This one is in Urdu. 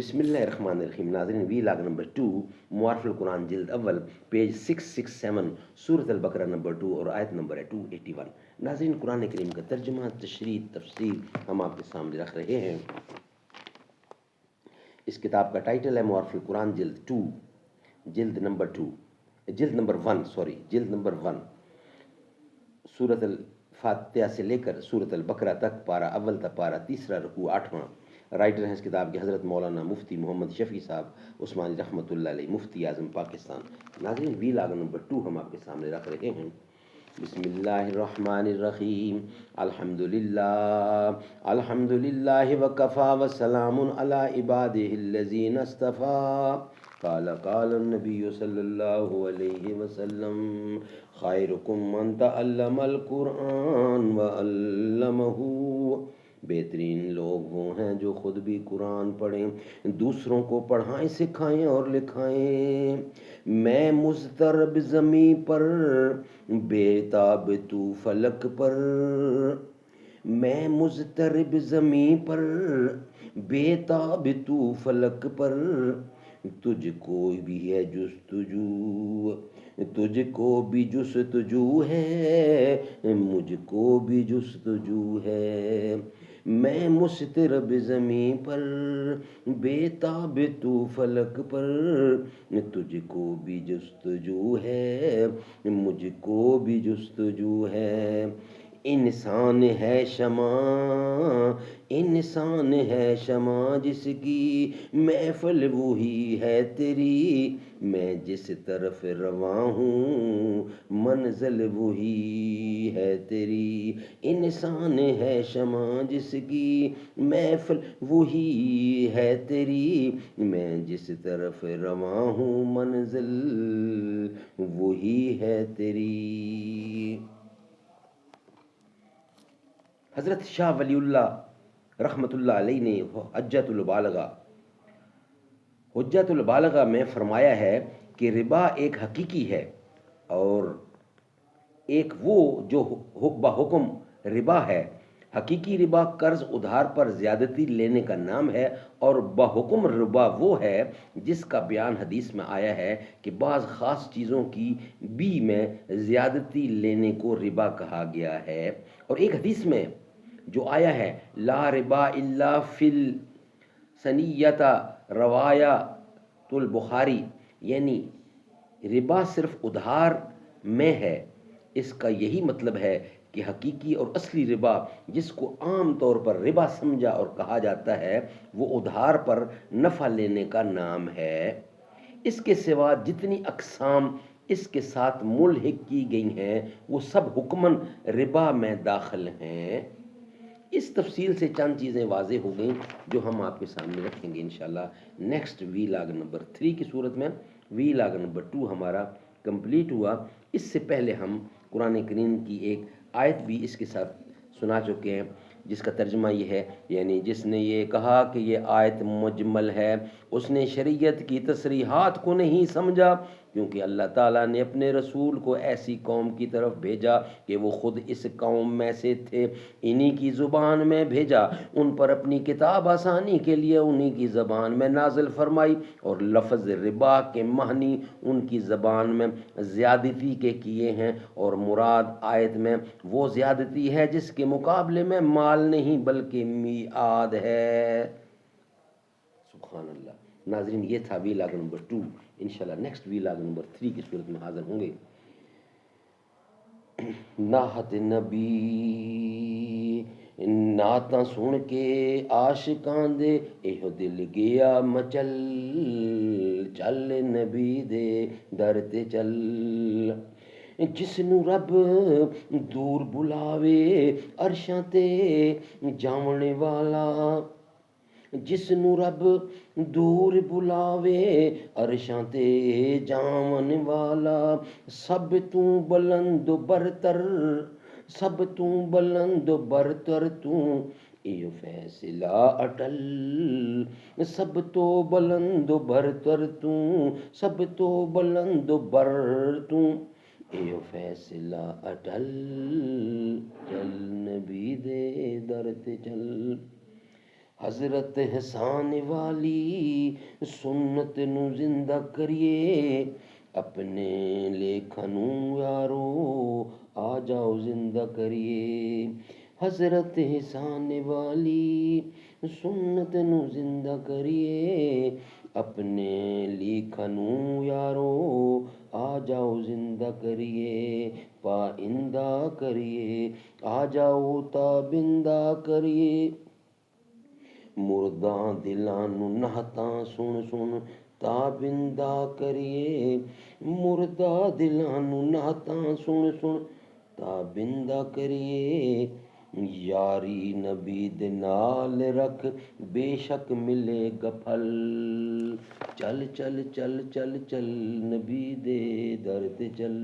بسم اللہ الرحمن الرحیم. ناظرین، وی لاگ نمبر 2، معارف القرآن جلد اول، پیج 667، سورۃ البقرہ نمبر 2 اور آیت نمبر ہے 281. ناظرین، قرآن کریم کا ترجمہ، تشریح، تفسیر ہم آپ کے سامنے رکھ رہے ہیں. اس کتاب کا ٹائٹل ہے معارف القرآن جلد 2، جلد نمبر 1، سورۃ الفاتحہ سے لے کر سورۃ البقرہ تک، پارہ اول تا پارہ تیسرا، رکوع 8واں. رائٹر ہیں اس کتاب کے حضرت مولانا مفتی محمد شفیع صاحب عثمانی رحمۃ اللہ علیہ، مفتی اعظم پاکستان. ناظرین، وی لاگ نمبر 2 ہم آپ کے سامنے رکھ رہے ہیں. بسم اللہ الرحمن الرحیم. الحمد للہ وکفا وسلام علی عبادہ الذین اصطفیٰ. قال النبی صلی اللہ علیہ وسلم: خیرکم من تعلم القرآن وعلمہ. بہترین لوگ وہ ہیں جو خود بھی قرآن پڑھیں، دوسروں کو پڑھائیں، سکھائیں اور لکھائیں. میں مضطرب زمیں پر، بےتاب تو فلک پر. میں مضطرب زمیں پر، بےتاب تو فلک پر. تجھ کو بھی ہے جستجو، تجھ کو بھی جستجو ہے، مجھ کو بھی جستجو ہے. میں مضطرب زمیں پر، بےتاب تو فلک پر. تجھ کو بھی جستجو ہے، مجھ کو بھی جستجو ہے. انسان ہے شمع، انسان ہے شمع جس کی محفل وہی ہے تیری. میں جس طرف رواں ہوں، منزل وہی ہے تیری. انسان ہے شمع جس کی محفل وہی ہے تیری. میں جس طرف رواں ہوں، منزل وہی ہے تیری. حضرت شاہ ولی اللہ رحمۃ اللہ علیہ نے حجت البالغہ میں فرمایا ہے کہ ربا ایک حقیقی ہے، اور ایک وہ جو بحکم ربا ہے. حقیقی ربا قرض ادھار پر زیادتی لینے کا نام ہے، اور بحکم ربا وہ ہے جس کا بیان حدیث میں آیا ہے کہ بعض خاص چیزوں کی بی میں زیادتی لینے کو ربا کہا گیا ہے. اور ایک حدیث میں جو آیا ہے، لا ربا الا فی السنیۃ، روایت البخاری، یعنی ربا صرف ادھار میں ہے. اس کا یہی مطلب ہے کہ حقیقی اور اصلی ربا، جس کو عام طور پر ربا سمجھا اور کہا جاتا ہے، وہ ادھار پر نفع لینے کا نام ہے. اس کے سوا جتنی اقسام اس کے ساتھ ملحق کی گئی ہیں، وہ سب حکماً ربا میں داخل ہیں. اس تفصیل سے چند چیزیں واضح ہو گئیں جو ہم آپ کے سامنے رکھیں گے انشاءاللہ نیکسٹ وی لاگ نمبر 3 کی صورت میں. وی لاگ نمبر 2 ہمارا کمپلیٹ ہوا. اس سے پہلے ہم قرآن کریم کی ایک آیت بھی اس کے ساتھ سنا چکے ہیں، جس کا ترجمہ یہ ہے، یعنی جس نے یہ کہا کہ یہ آیت مجمل ہے، اس نے شریعت کی تصریحات کو نہیں سمجھا، کیونکہ اللہ تعالیٰ نے اپنے رسول کو ایسی قوم کی طرف بھیجا کہ وہ خود اس قوم میں سے تھے. انہی کی زبان میں بھیجا، ان پر اپنی کتاب آسانی کے لیے انہی کی زبان میں نازل فرمائی، اور لفظ ربا کے معنی ان کی زبان میں زیادتی کے کیے ہیں، اور مراد آیت میں وہ زیادتی ہے جس کے مقابلے میں مال نہیں بلکہ میعاد ہے. سبحان اللہ. ناظرین، یہ تھا وی لاگ نمبر 2. انشاءاللہ نیکسٹ وی لاگ نمبر 3 کی صورت میں حاضر ہوں گے. نعت نبی نعتاں سن کے عاشقاں دے ایہو دل گیا مچل. چل نبی دے در تے چل. جس نو رب دور بلاوے عرشاں تے جاون والا. جس نو رب دور بلاوے عرشاں تے جاون والا. سب تو بلند و برتر، سب تو بلند و برتر تو ایو فیصلہ اٹل. سب تو بلند و برتر تو، سب تو بلند و بر تو ایو فیصلہ اٹل. چل نبی دے در تے چل. حضرت حسان والی سنت نو زندہ کریے، اپنے لیکھاں نو یارو آ جاؤ زندہ کریے۔ حضرت حسان والی سنت نو زندہ کریے، اپنے لیکھاں نو یارو آ جاؤ زندہ کریے، پائندہ کریے، آ جاؤ تابندہ کریے۔ مرداں دلاں نو نہتاں سن سن تابندہ کریے، مردہ دلاں نو نہتاں سن سن تابندہ کریے۔ یاری نبی دے نال رکھ بے شک ملے گا پھل، چل چل چل چل چل نبی دے در تے چل۔